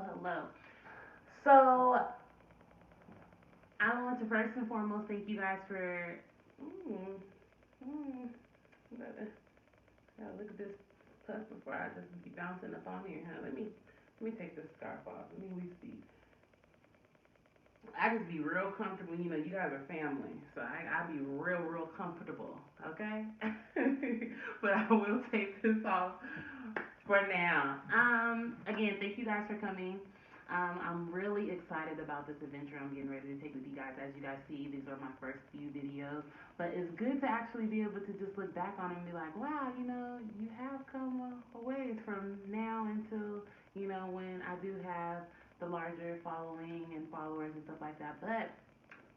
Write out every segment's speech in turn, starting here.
hello. So, I want to first and foremost thank you guys for. Mm, mm, gotta look at this puff before I just be bouncing up on here, huh? Let me take this scarf off. Let me at least be. I just be real comfortable. You know, you guys are family, so I be real comfortable. Okay, but I will take this off for now. Again, thank you guys for coming. I'm really excited about this adventure I'm getting ready to take with you guys. As you guys see, these are my first few videos, but it's good to actually be able to just look back on them and be like, wow, you know, you have come a ways from now until, you know, when I do have the larger following and followers and stuff like that. But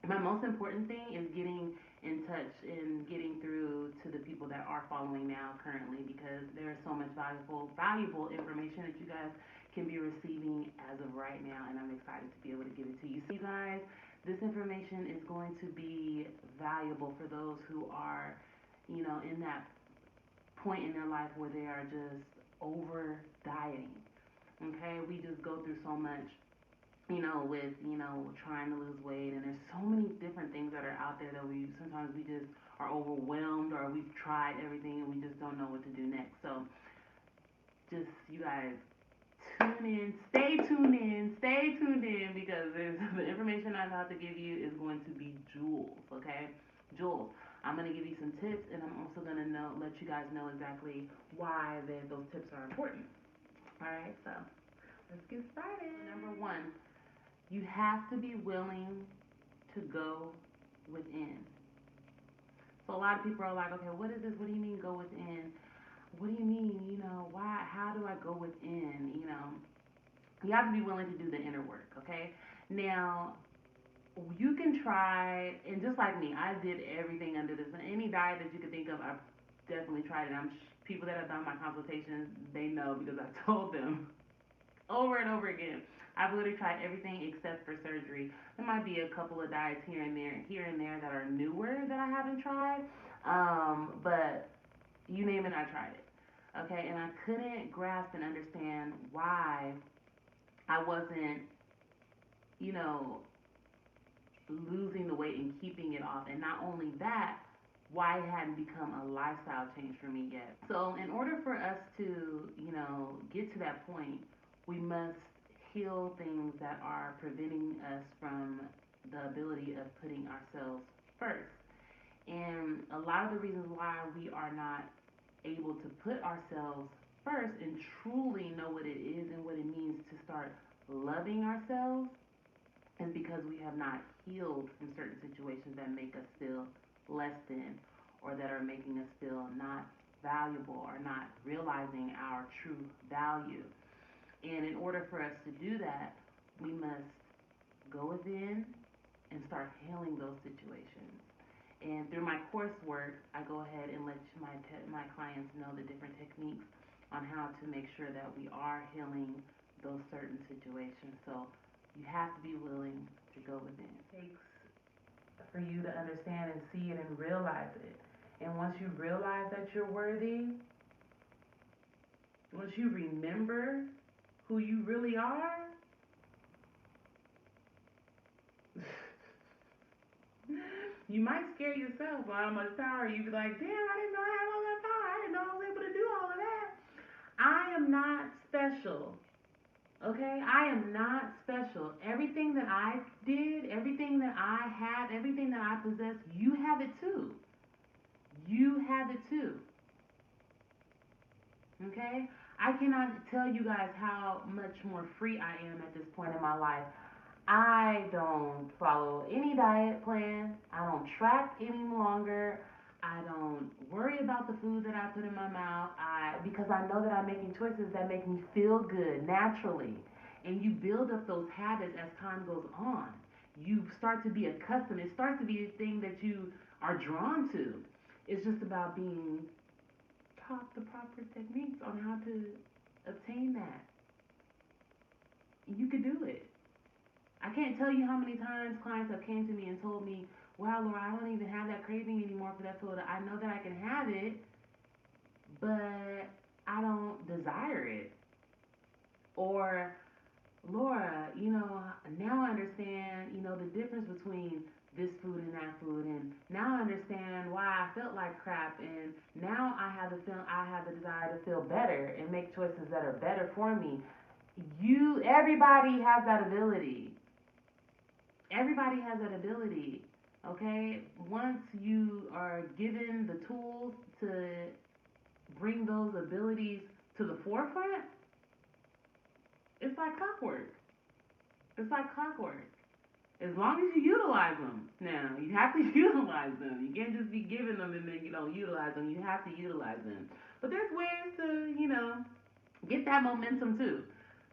my most important thing is getting in touch and getting through to the people that are following now currently, because there's so much valuable information that you guys can be receiving as of right now, and I'm excited to be able to give it to you. So you guys, this information is going to be valuable for those who are, you know, in that point in their life where they are just over dieting. Okay, we just go through so much, you know, with, you know, trying to lose weight, and there's so many different things that are out there that we sometimes we just are overwhelmed, or we've tried everything and we just don't know what to do next. So just, you guys, tune in, stay tuned in, because the information I'm about to give you is going to be jewels, okay? Jewels. I'm going to give you some tips, and I'm also going to let you guys know exactly why those tips are important. All right, so let's get started. Number one, you have to be willing to go within. So a lot of people are like, okay, what is this? What do you mean go within? What do you mean? You know, why? How do I go within? You know, you have to be willing to do the inner work, okay? Now, you can try, and just like me, I did everything under this. Any diet that you could think of, I've definitely tried it. People that have done my consultations, they know, because I told them over and over again. I've literally tried everything except for surgery. There might be a couple of diets here and there that are newer that I haven't tried. But you name it, I tried it. Okay, and I couldn't grasp and understand why I wasn't, you know, losing the weight and keeping it off. And not only that, why it hadn't become a lifestyle change for me yet. So in order for us to, you know, get to that point, we must heal things that are preventing us from the ability of putting ourselves first. And a lot of the reasons why we are not able to put ourselves first and truly know what it is and what it means to start loving ourselves is because we have not healed from certain situations that make us feel less than, or that are making us feel not valuable, or not realizing our true value. And in order for us to do that, we must go within and start healing those situations. And through my coursework, I go ahead and let my clients know the different techniques on how to make sure that we are healing those certain situations. So you have to be willing to go within. It takes for you to understand and see it and realize it. And once you realize that you're worthy, once you remember who you really are, you might scare yourself by how much power. You be like, damn, I didn't know I had all that power. I didn't know I was able to do all of that. I am not special. Okay? I am not special. Everything that I did, everything that I have, everything that I possess, you have it too. You have it too. Okay? I cannot tell you guys how much more free I am at this point in my life. I don't follow any diet plan. I don't track any longer. I don't worry about the food that I put in my mouth. Because I know that I'm making choices that make me feel good naturally. And you build up those habits as time goes on. You start to be accustomed. It starts to be a thing that you are drawn to. It's just about being taught the proper techniques on how to obtain that. You could do it. I can't tell you how many times clients have came to me and told me, wow, Laura, I don't even have that craving anymore for that food. I know that I can have it, but I don't desire it. Or Laura, now I understand, the difference between this food and that food, and now I understand why I felt like crap, and now I have the desire to feel better and make choices that are better for me. Everybody has that ability. Everybody has that ability. Okay? Once you are given the tools to bring those abilities to the forefront, it's like clockwork. It's like clockwork. As long as you utilize them. Now, you have to utilize them. You can't just be giving them and then you don't utilize them. You have to utilize them. But there's ways to, get that momentum too.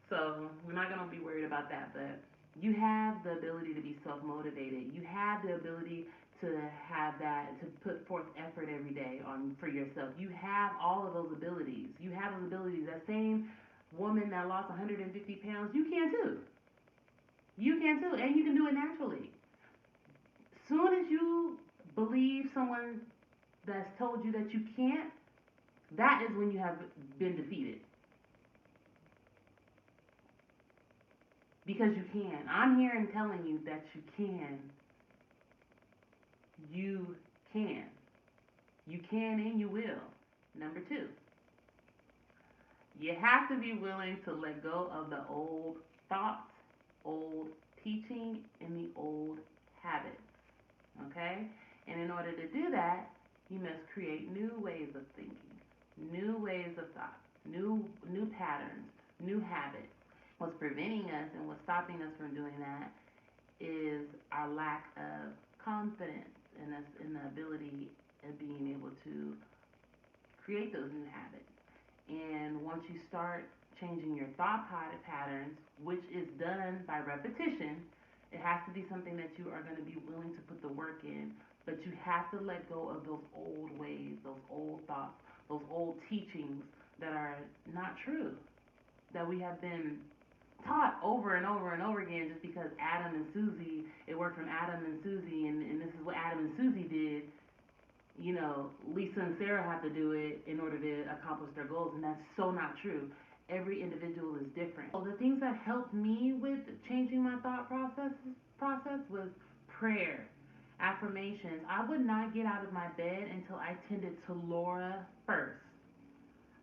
So we're not gonna be worried about that. But you have the ability to be self motivated. You have the ability to have that to put forth effort every day on for yourself. You have all of those abilities. You have those abilities. That same woman that lost 150 pounds, you can too. You can too, and you can do it naturally. Soon as you believe someone that's told you that you can't, that is when you have been defeated. Because you can. I'm here and telling you that you can. You can. You can and you will. Number two, you have to be willing to let go of the old thoughts, old teaching, and the old habits. Okay? And in order to do that, you must create new ways of thinking, new ways of thought, new patterns, new habits. What's preventing us and what's stopping us from doing that is our lack of confidence in us in the ability of being able to create those new habits. And once you start changing your thought patterns, which is done by repetition, it has to be something that you are going to be willing to put the work in. But you have to let go of those old ways, those old thoughts, those old teachings that are not true, that we have been taught over and over and over again just because Adam and Susie, it worked from Adam and Susie, and this is what Adam and Susie did. Lisa and Sarah have to do it in order to accomplish their goals, and that's so not true. Every individual is different. So the things that helped me with changing my thought process was prayer, affirmations. I would not get out of my bed until I tended to Laura first.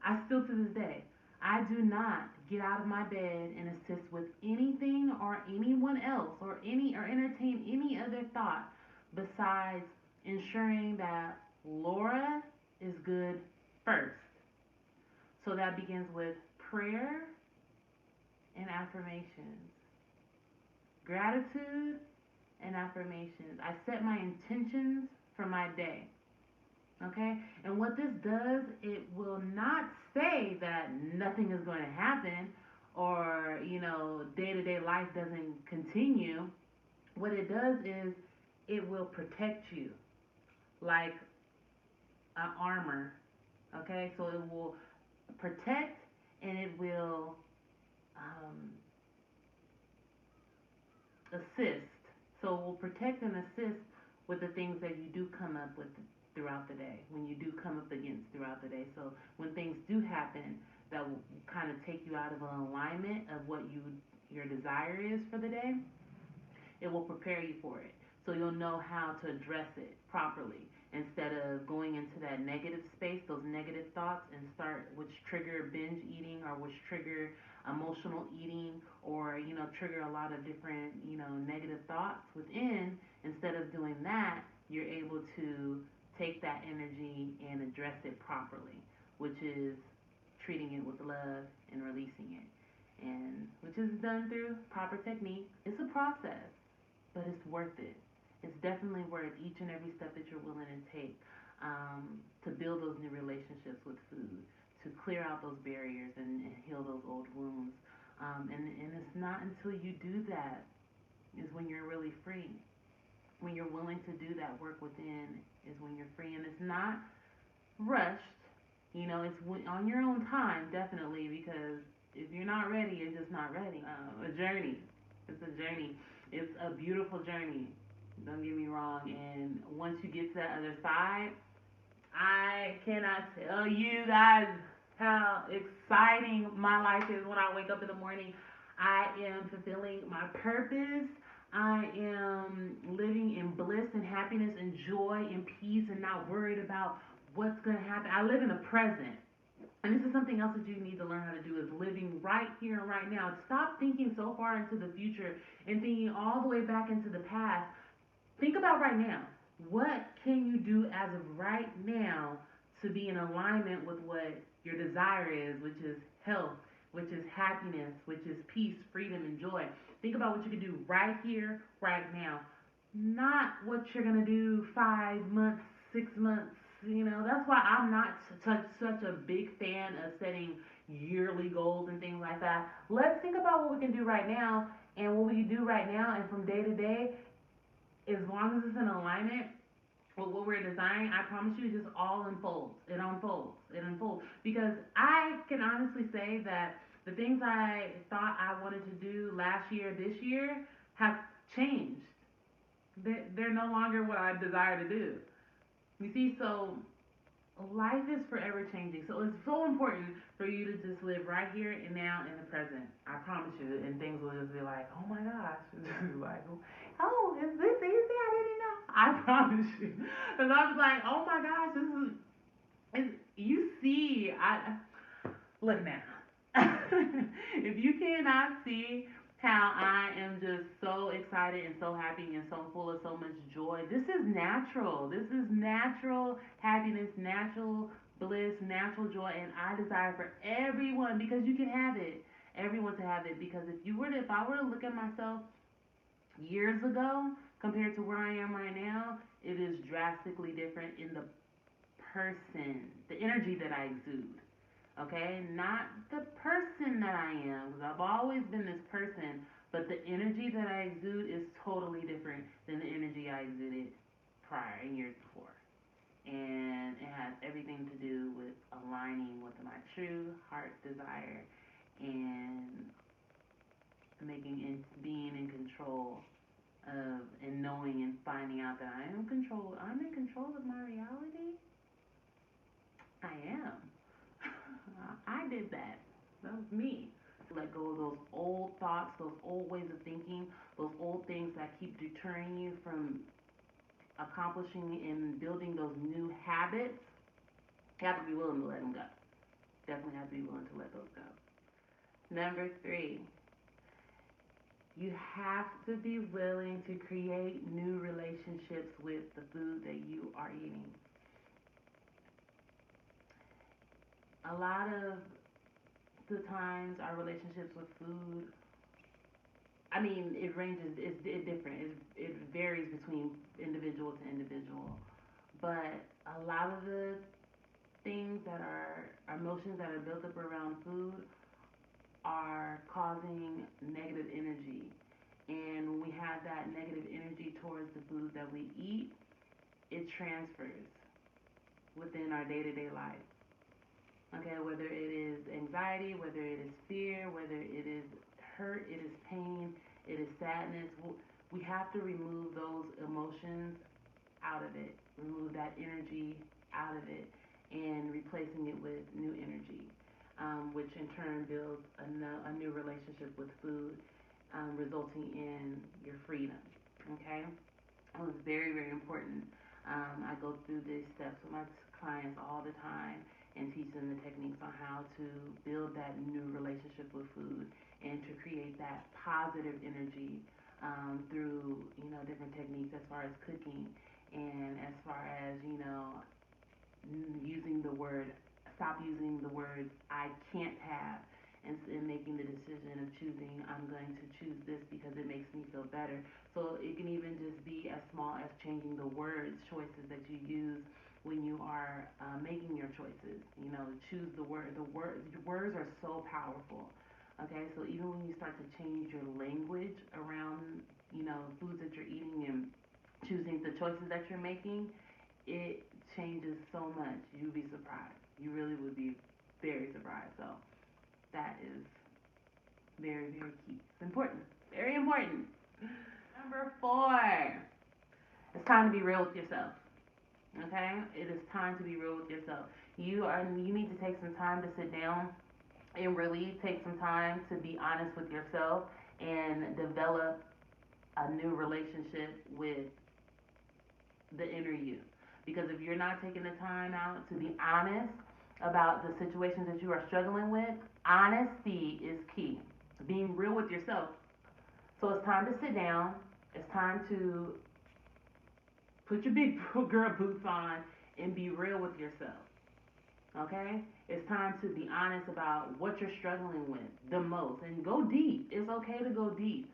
I still to this day, I do not get out of my bed and assist with anything or anyone else or entertain any other thought besides ensuring that Laura is good first. So that begins with prayer and affirmations, gratitude and affirmations. I set my intentions for my day. Okay? And what this does, it will not say that nothing is going to happen or, day to day life doesn't continue. What it does is it will protect you like an armor. Okay? So it will protect and it will assist. So it will protect and assist with the things that you do come up with throughout the day, when you do come up against throughout the day. So when things do happen that will kind of take you out of an alignment of what your desire is for the day, it will prepare you for it. So you'll know how to address it properly instead of going into that negative space, those negative thoughts, and which trigger binge eating or which trigger emotional eating or, trigger a lot of different, negative thoughts within. Instead of doing that, you're able to take that energy and address it properly, which is treating it with love and releasing it. And which is done through proper technique. It's a process, but it's worth it. It's definitely worth each and every step that you're willing to take to build those new relationships with food, to clear out those barriers and heal those old wounds. And it's not until you do that is when you're really free. When you're willing to do that work within is when you're free. And it's not rushed. It's on your own time, definitely, because if you're not ready, you're just not ready. A journey. It's a journey. It's a beautiful journey. Don't get me wrong. And once you get to that other side, I cannot tell you guys how exciting my life is when I wake up in the morning. I am fulfilling my purpose. I am living in bliss and happiness and joy and peace and not worried about what's going to happen. I live in the present. And this is something else that you need to learn how to do is living right here and right now. Stop thinking so far into the future and thinking all the way back into the past. Think about right now. What can you do as of right now to be in alignment with what your desire is, which is health, which is happiness, which is peace, freedom, and joy? Think about what you can do right here, right now. Not what you're going to do 5 months, 6 months. That's why I'm not such a big fan of setting yearly goals and things like that. Let's think about what we can do right now and what we can do right now and from day to day, as long as it's in alignment with what we're designing, I promise you, it just all unfolds. It unfolds. It unfolds. Because I can honestly say that the things I thought I wanted to do last year, this year, have changed. They're no longer what I desire to do. You see, so life is forever changing. So it's so important for you to just live right here and now in the present. I promise you. And things will just be like, oh my gosh. Like, oh, is this easy? I didn't know. I promise you. Because I was like, oh my gosh, you see, look now. If you cannot see how I am just so excited and so happy and so full of so much joy, this is natural. This is natural happiness, natural bliss, natural joy, and I desire for everyone because you can have it. Everyone to have it because if I were to look at myself years ago compared to where I am right now, it is drastically different in the person, the energy that I exude. Okay, not the person that I am, because I've always been this person, but the energy that I exude is totally different than the energy I exuded prior and years before. And it has everything to do with aligning with my true heart desire and being in control of and knowing and finding out that I'm in control of my reality. I am. I did that. That was me. Let go of those old thoughts, those old ways of thinking, those old things that keep deterring you from accomplishing and building those new habits. You have to be willing to let them go. Definitely have to be willing to let those go. Number 3, you have to be willing to create new relationships with the food that you are eating. A lot of the times our relationships with food, I mean, it ranges, it's different. It varies between individual to individual. But a lot of the things that are emotions that are built up around food are causing negative energy. And when we have that negative energy towards the food that we eat, it transfers within our day-to-day life. Okay, whether it is anxiety, whether it is fear, whether it is hurt, it is pain, it is sadness, we have to remove those emotions out of it, remove that energy out of it, and replacing it with new energy, which in turn builds a new relationship with food, resulting in your freedom. Okay, it was very, very important. I go through these steps with my clients all the time and teach them the techniques on how to build that new relationship with food and to create that positive energy through different techniques as far as cooking and as far as stop using the word I can't have and making the decision of choosing I'm going to choose this because it makes me feel better. So it can even just be as small as changing the choices that you use when you are making your choices. Choose the word. Words are so powerful. Okay, so even when you start to change your language around, foods that you're eating and choosing the choices that you're making, it changes so much. You'd be surprised. You really would be very surprised. So that is very, very key. It's important. Very important. Number 4, it's time to be real with yourself. Okay? It is time to be real with yourself. You need to take some time to sit down and really take some time to be honest with yourself and develop a new relationship with the inner you. Because if you're not taking the time out to be honest about the situations that you are struggling with, honesty is key. Being real with yourself. So it's time to sit down. It's time to put your big girl boots on and be real with yourself. Okay? It's time to be honest about what you're struggling with the most and go deep. It's okay to go deep.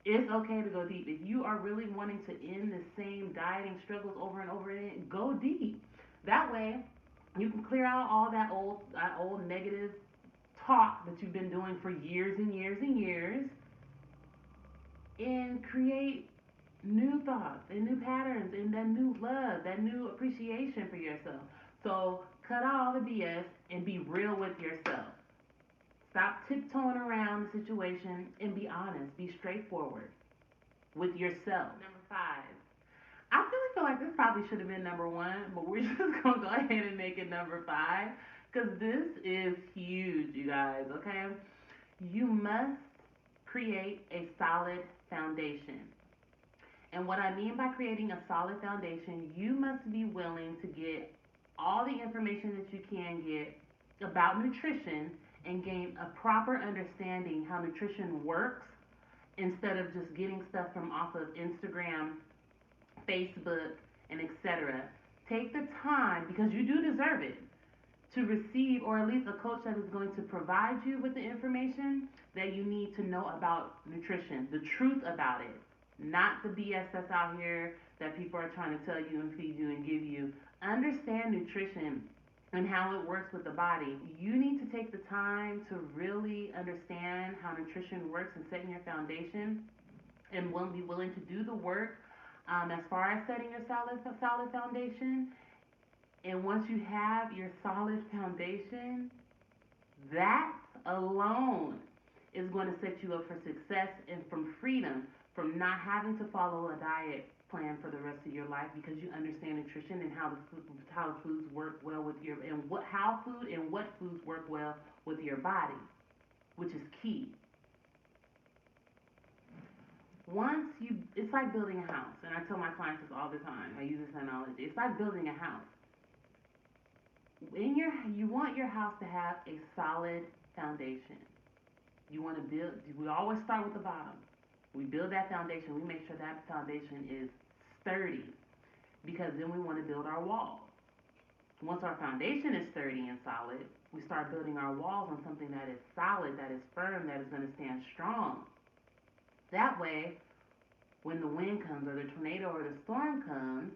It's okay to go deep. If you are really wanting to end the same dieting struggles over and over again, go deep. That way, you can clear out all that old negative talk that you've been doing for years and years and years, and create new thoughts and new patterns and that new love, that new appreciation for yourself. So cut out all the BS and be real with yourself. Stop tiptoeing around the situation and be honest. Be straightforward with yourself. Number 5. I really feel like this probably should have been number 1, but we're just going to go ahead and make it number 5 because this is huge, you guys, okay? You must create a solid foundation. And what I mean by creating a solid foundation, you must be willing to get all the information that you can get about nutrition and gain a proper understanding how nutrition works instead of just getting stuff from off of Instagram, Facebook, and etc. Take the time, because you do deserve it, to receive, or at least a coach that is going to provide you with the information that you need to know about nutrition, the truth about it, not the BS that's out here that people are trying to tell you and feed you and give you. Understand nutrition and how it works with the body. You need to take the time to really understand how nutrition works and setting your foundation, and be willing to do the work as far as setting your solid foundation. And once you have your solid foundation, that alone is going to set you up for success and from freedom, from not having to follow a diet plan for the rest of your life, because you understand nutrition and how the foods work well with your, and what foods work well with your body, which is key. It's like building a house, and I tell my clients this all the time. I use this analogy. It's like building a house. You want your house to have a solid foundation. You want to build. We always start with the bottom. We build that foundation. We make sure that foundation is sturdy, because then we want to build our walls. Once our foundation is sturdy and solid, we start building our walls on something that is solid, that is firm, that is going to stand strong. That way, when the wind comes or the tornado or the storm comes,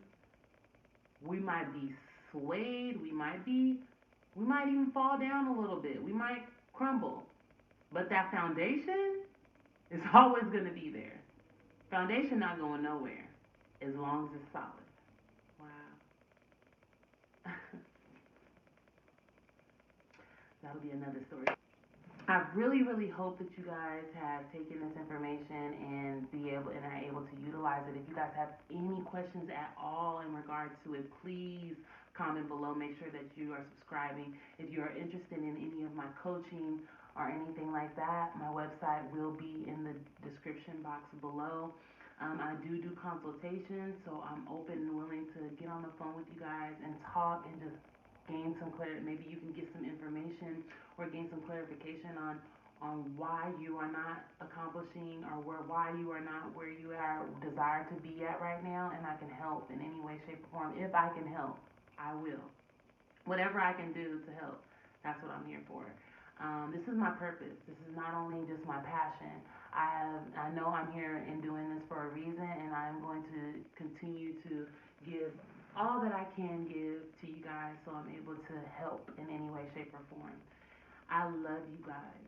we might be swayed, we might even fall down a little bit, we might crumble. But that foundation is always going to be there. Foundation not going nowhere as long as it's solid. Wow. That'll be another story. I really, really hope that you guys have taken this information and are able to utilize it. If you guys have any questions at all in regards to it, please comment below. Make sure that you are subscribing. If you are interested in any of my coaching or anything like that, my website will be in the description box below. I do consultations, so I'm open and willing to get on the phone with you guys and talk and just gain some clarity. Maybe you can get some information or gain some clarification on why you are not accomplishing, or why you are not where you are desire to be at right now, and I can help in any way, shape, or form. If I can help, I will. Whatever I can do to help, that's what I'm here for. This is my purpose. This is not only just my passion. I know I'm here and doing this for a reason, and I'm going to continue to give all that I can give to you guys, so I'm able to help in any way, shape, or form. I love you guys.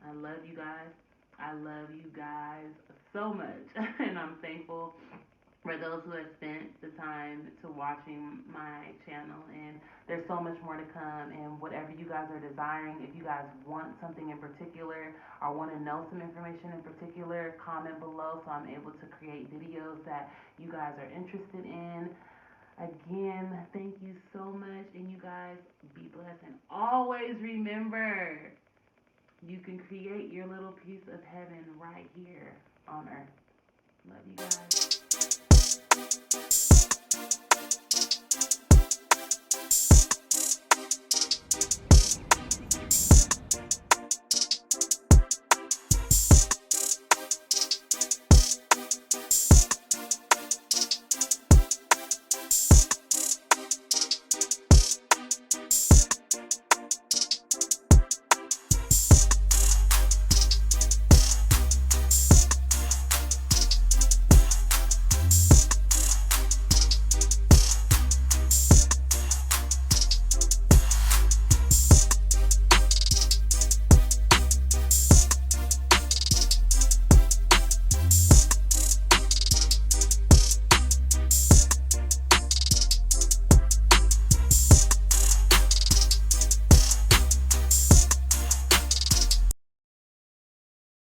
I love you guys. I love you guys so much. And I'm thankful for those who have spent the time to watching my channel. And there's so much more to come. And whatever you guys are desiring, if you guys want something in particular or want to know some information in particular, comment below so I'm able to create videos that you guys are interested in. Again, thank you so much, and you guys be blessed. And always remember, you can create your little piece of heaven right here on earth. Love you guys.